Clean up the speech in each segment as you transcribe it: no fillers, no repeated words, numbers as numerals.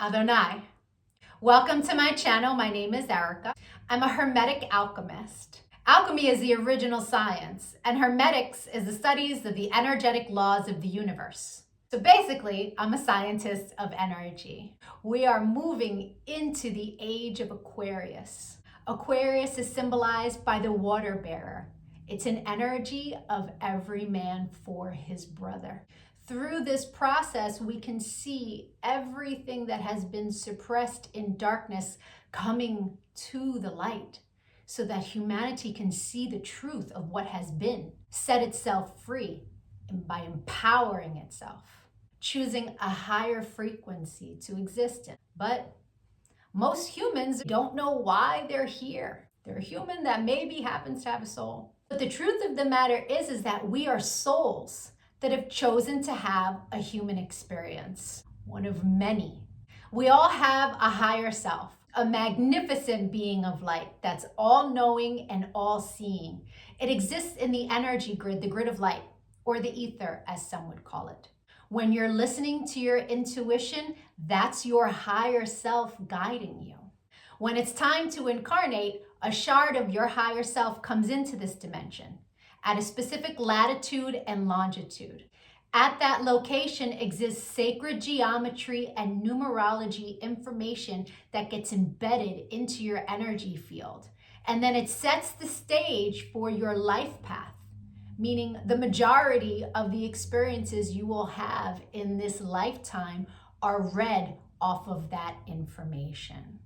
Adonai. Welcome to my channel. My name is Erica. I'm a Hermetic alchemist. Alchemy is the original science, and Hermetics is the studies of the energetic laws of the universe. So basically, I'm a scientist of energy. We are moving into the age of Aquarius. Aquarius is symbolized by the water bearer. It's an energy of every man for his brother. Through this process, we can see everything that has been suppressed in darkness coming to the light so that humanity can see the truth of what has been, set itself free by empowering itself, choosing a higher frequency to exist in. But most humans don't know why they're here. They're a human that maybe happens to have a soul. But the truth of the matter is that we are souls that have chosen to have a human experience, one of many. We all have a higher self, a magnificent being of light that's all-knowing and all-seeing. It exists in the energy grid, the grid of light, or the ether, as some would call it. When you're listening to your intuition, that's your higher self guiding you. When it's time to incarnate, a shard of your higher self comes into this dimension at a specific latitude and longitude. At that location exists sacred geometry and numerology information that gets embedded into your energy field. And then it sets the stage for your life path, meaning the majority of the experiences you will have in this lifetime are read off of that information.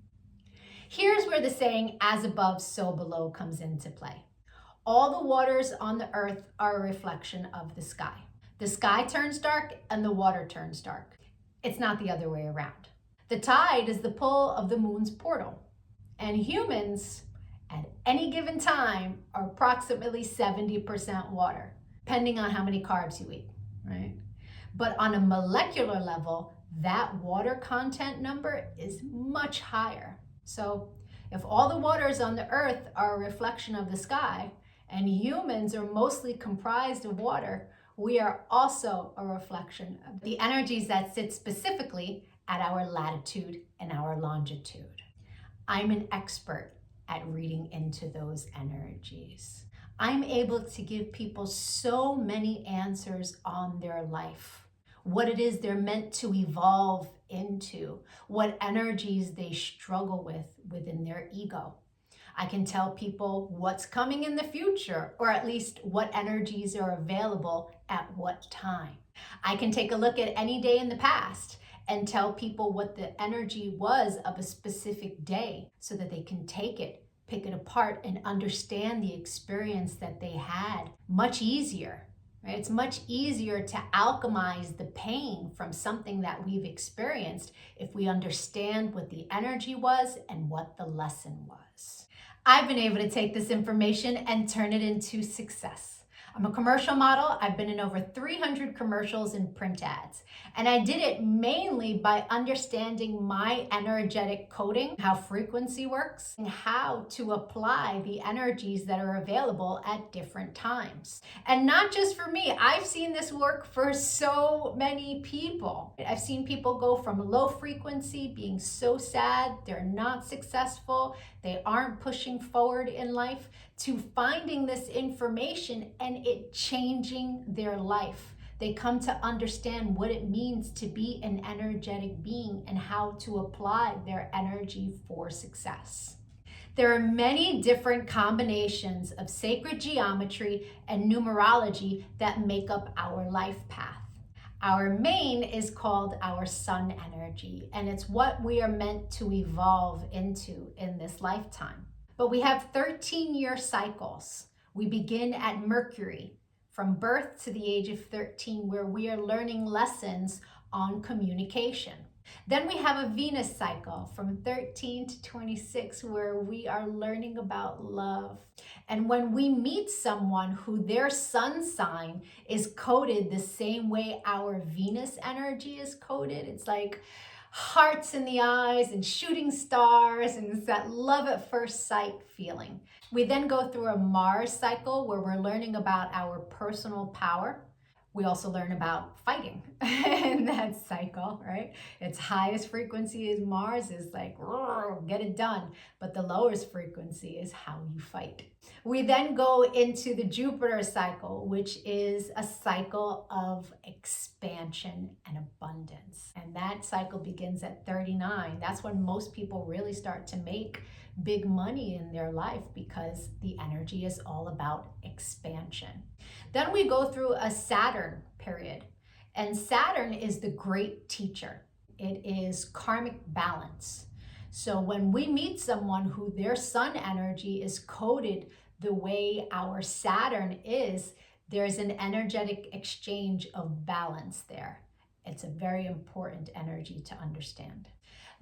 Here's where the saying, as above, so below, comes into play. All the waters on the earth are a reflection of the sky. The sky turns dark and the water turns dark. It's not the other way around. The tide is the pull of the moon's portal. And humans, at any given time, are approximately 70% water, depending on how many carbs you eat, right? But on a molecular level, that water content number is much higher. So if all the waters on the earth are a reflection of the sky, and humans are mostly comprised of water, we are also a reflection of the energies that sit specifically at our latitude and our longitude. I'm an expert at reading into those energies. I'm able to give people so many answers on their life, what it is they're meant to evolve into, what energies they struggle with within their ego. I can tell people what's coming in the future, or at least what energies are available at what time. I can take a look at any day in the past and tell people what the energy was of a specific day so that they can take it, pick it apart, and understand the experience that they had much easier. Right? It's much easier to alchemize the pain from something that we've experienced if we understand what the energy was and what the lesson was. I've been able to take this information and turn it into success. I'm a commercial model. I've been in over 300 commercials and print ads. And I did it mainly by understanding my energetic coding, how frequency works, and how to apply the energies that are available at different times. And not just for me, I've seen this work for so many people. I've seen people go from low frequency, being so sad, they're not successful, they aren't pushing forward in life, to finding this information and it changing their life. They come to understand what it means to be an energetic being and how to apply their energy for success. There are many different combinations of sacred geometry and numerology that make up our life path. Our main is called our sun energy, and it's what we are meant to evolve into in this lifetime. But we have 13-year cycles. We begin at Mercury, from birth to the age of 13, where we are learning lessons on communication. Then we have a Venus cycle from 13 to 26, where we are learning about love. And when we meet someone who their sun sign is coded the same way our Venus energy is coded, it's like hearts in the eyes and shooting stars, and it's that love at first sight feeling. We then go through a Mars cycle where we're learning about our personal power. We also learn about fighting in that cycle, right? Its highest frequency is Mars, is like, get it done. But the lowest frequency is how you fight. We then go into the Jupiter cycle, which is a cycle of expansion and abundance. And that cycle begins at 39. That's when most people really start to make big money in their life, because the energy is all about expansion. Then we go through a Saturn period, and Saturn is the great teacher. It is karmic balance. So when we meet someone who their sun energy is coded the way our Saturn is, there's an energetic exchange of balance there. It's a very important energy to understand.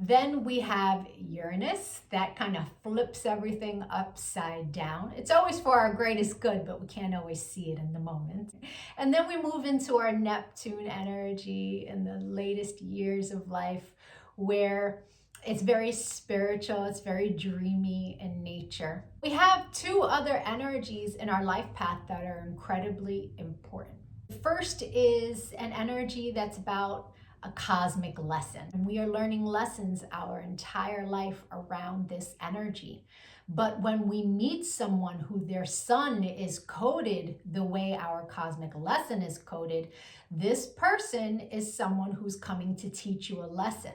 Then we have Uranus, that kind of flips everything upside down. It's always for our greatest good, but we can't always see it in the moment. And then we move into our Neptune energy in the latest years of life, where it's very spiritual, it's very dreamy in nature. We have two other energies in our life path that are incredibly important. The first is an energy that's about a cosmic lesson. And we are learning lessons our entire life around this energy. But when we meet someone who their sun is coded the way our cosmic lesson is coded, this person is someone who's coming to teach you a lesson.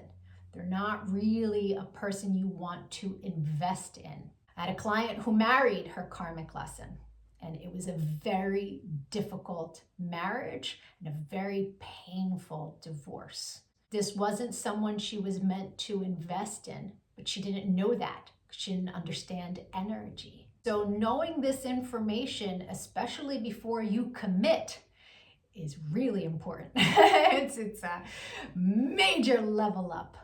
They're not really a person you want to invest in. I had a client who married her karmic lesson, and it was a very difficult marriage and a very painful divorce. This wasn't someone she was meant to invest in, but she didn't know that. She didn't understand energy. So knowing this information, especially before you commit, is really important. It's a major level up.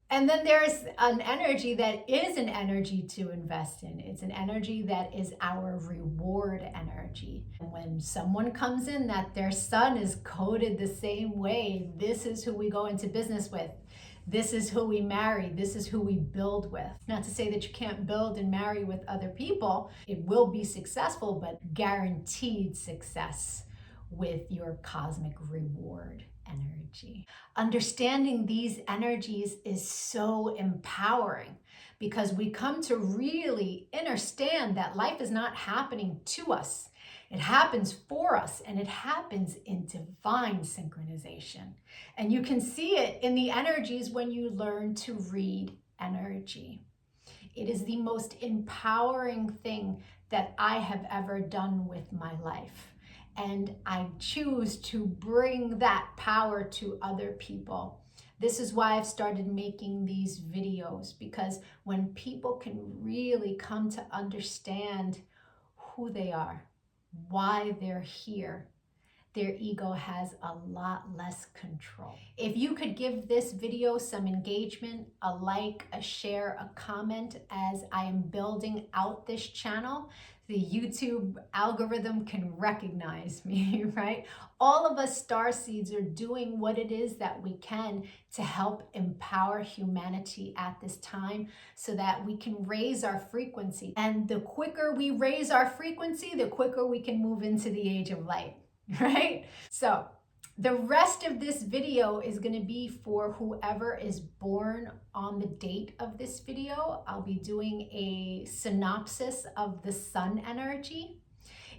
And then there's an energy that is an energy to invest in. It's an energy that is our reward energy. And when someone comes in that their sun is coded the same way, this is who we go into business with. This is who we marry. This is who we build with. Not to say that you can't build and marry with other people. It will be successful, but guaranteed success with your cosmic reward energy. Understanding these energies is so empowering, because we come to really understand that life is not happening to us. It happens for us, and it happens in divine synchronization. And you can see it in the energies when you learn to read energy. It is the most empowering thing that I have ever done with my life. And I choose to bring that power to other people. This is why I've started making these videos, because when people can really come to understand who they are, why they're here, their ego has a lot less control. If you could give this video some engagement, a like, a share, a comment, as I am building out this channel, the YouTube algorithm can recognize me, right? All of us starseeds are doing what it is that we can to help empower humanity at this time, so that we can raise our frequency. And the quicker we raise our frequency, the quicker we can move into the age of light. Right? So the rest of this video is going to be for whoever is born on the date of this video. I'll be doing a synopsis of the sun energy.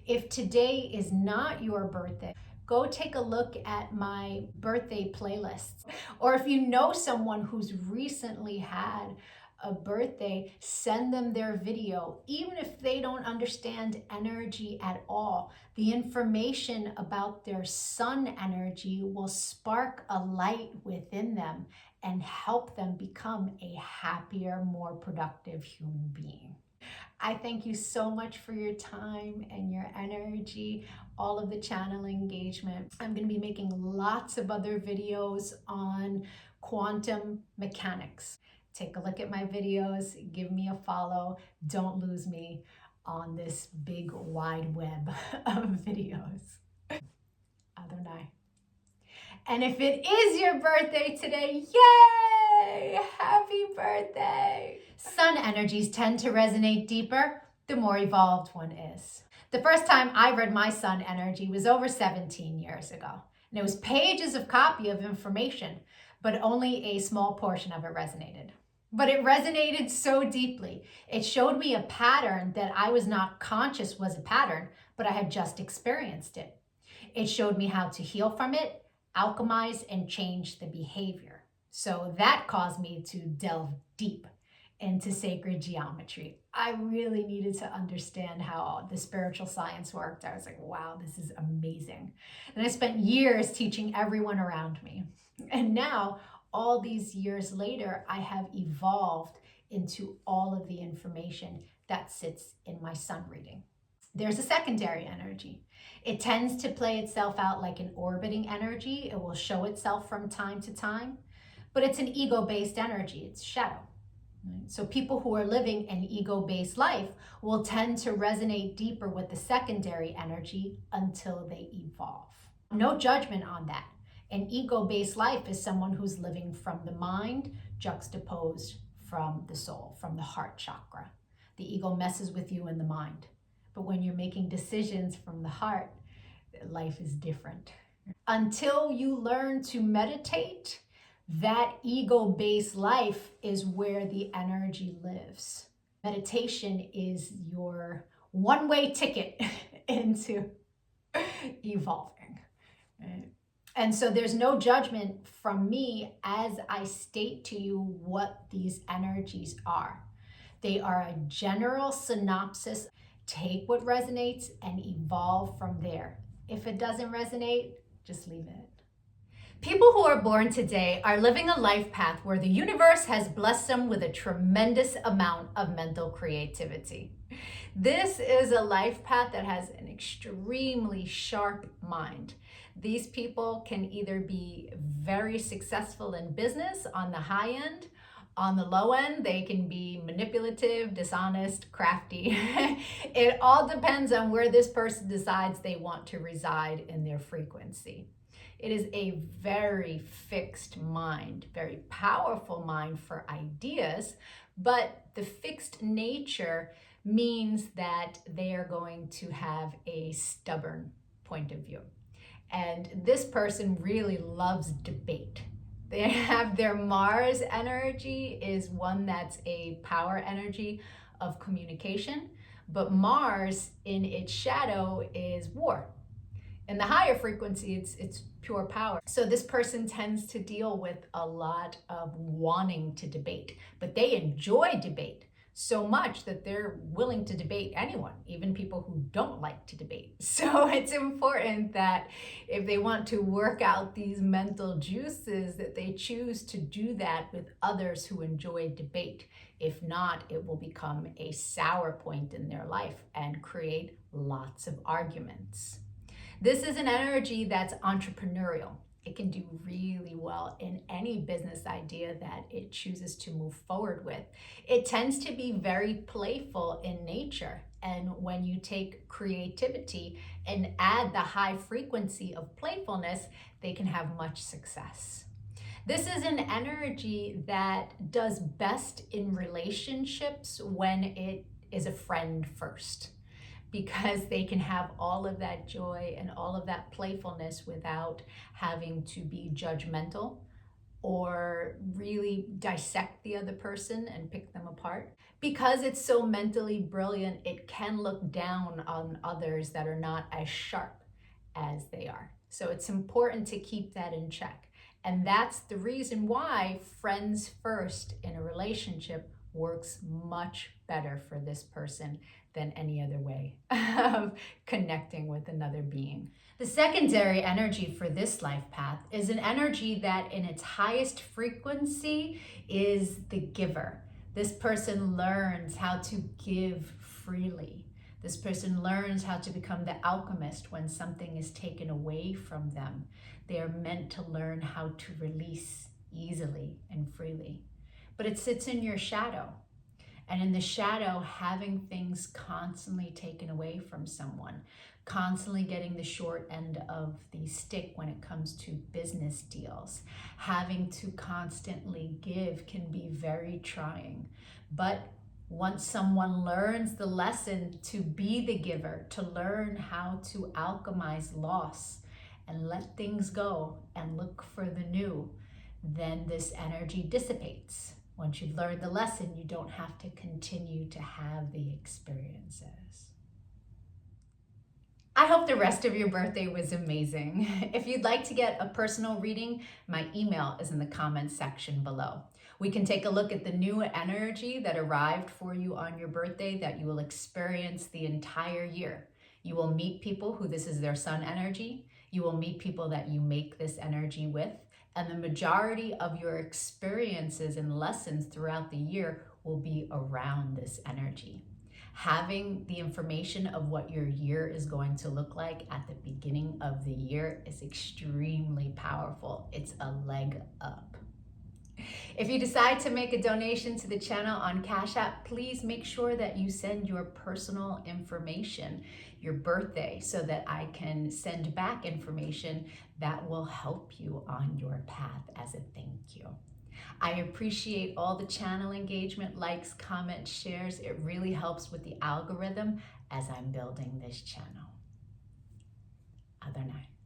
If today is not your birthday, go take a look at my birthday playlists. Or if you know someone who's recently had a birthday, send them their video. Even if they don't understand energy at all, the information about their sun energy will spark a light within them and help them become a happier, more productive human being. I thank you so much for your time and your energy, all of the channel engagement. I'm going to be making lots of other videos on quantum mechanics. Take a look at my videos, give me a follow. Don't lose me on this big wide web of videos. Adonai. And if it is your birthday today, yay! Happy birthday! Sun energies tend to resonate deeper the more evolved one is. The first time I read my sun energy was over 17 years ago. And it was pages of copy of information, but only a small portion of it resonated. But it resonated so deeply. It showed me a pattern that I was not conscious was a pattern, but I had just experienced it. It showed me how to heal from it, alchemize, and change the behavior. So that caused me to delve deep into sacred geometry. I really needed to understand how the spiritual science worked. I was like, wow, this is amazing. And I spent years teaching everyone around me. And now, all these years later, I have evolved into all of the information that sits in my sun reading. There's a secondary energy. It tends to play itself out like an orbiting energy. It will show itself from time to time, but it's an ego-based energy. It's shadow. So people who are living an ego-based life will tend to resonate deeper with the secondary energy until they evolve. No judgment on that. An ego-based life is someone who's living from the mind, juxtaposed from the soul, from the heart chakra. The ego messes with you in the mind. But when you're making decisions from the heart, life is different. Until you learn to meditate, that ego-based life is where the energy lives. Meditation is your one-way ticket into evolving. Right? And so there's no judgment from me as I state to you what these energies are. They are a general synopsis. Take what resonates and evolve from there. If it doesn't resonate, just leave it. People who are born today are living a life path where the universe has blessed them with a tremendous amount of mental creativity. This is a life path that has an extremely sharp mind. These people can either be very successful in business on the high end. On the low end, they can be manipulative, dishonest, crafty. It all depends on where this person decides they want to reside in their frequency. It is a very fixed mind, very powerful mind for ideas, but the fixed nature means that they are going to have a stubborn point of view. And this person really loves debate. They have their Mars energy is one that's a power energy of communication, but Mars in its shadow is war. In the higher frequency, it's pure power. So this person tends to deal with a lot of wanting to debate, but they enjoy debate so much that they're willing to debate anyone, even people who don't like to debate. So it's important that if they want to work out these mental juices, that they choose to do that with others who enjoy debate. If not, it will become a sour point in their life and create lots of arguments. This is an energy that's entrepreneurial. It can do really well in any business idea that it chooses to move forward with. It tends to be very playful in nature. And when you take creativity and add the high frequency of playfulness, they can have much success. This is an energy that does best in relationships when it is a friend first, because they can have all of that joy and all of that playfulness without having to be judgmental or really dissect the other person and pick them apart. Because it's so mentally brilliant, it can look down on others that are not as sharp as they are. So it's important to keep that in check. And that's the reason why friends first in a relationship works much better for this person than any other way of connecting with another being. The secondary energy for this life path is an energy that in its highest frequency is the giver. This person learns how to give freely. This person learns how to become the alchemist when something is taken away from them. They are meant to learn how to release easily and freely. But it sits in your shadow. And in the shadow, having things constantly taken away from someone, constantly getting the short end of the stick when it comes to business deals, having to constantly give can be very trying. But Once someone learns the lesson to be the giver, to learn how to alchemize loss and let things go and look for the new, then this energy dissipates. Once you've learned the lesson, you don't have to continue to have the experiences. I hope the rest of your birthday was amazing. If you'd like to get a personal reading, my email is in the comments section below. We can take a look at the new energy that arrived for you on your birthday that you will experience the entire year. You will meet people who this is their sun energy. You will meet people that you make this energy with. And the majority of your experiences and lessons throughout the year will be around this energy. Having the information of what your year is going to look like at the beginning of the year is extremely powerful. It's a leg up. If you decide to make a donation to the channel on Cash App, please make sure that you send your personal information, your birthday, so that I can send back information that will help you on your path as a thank you. I appreciate all the channel engagement, likes, comments, shares. It really helps with the algorithm as I'm building this channel. Other night.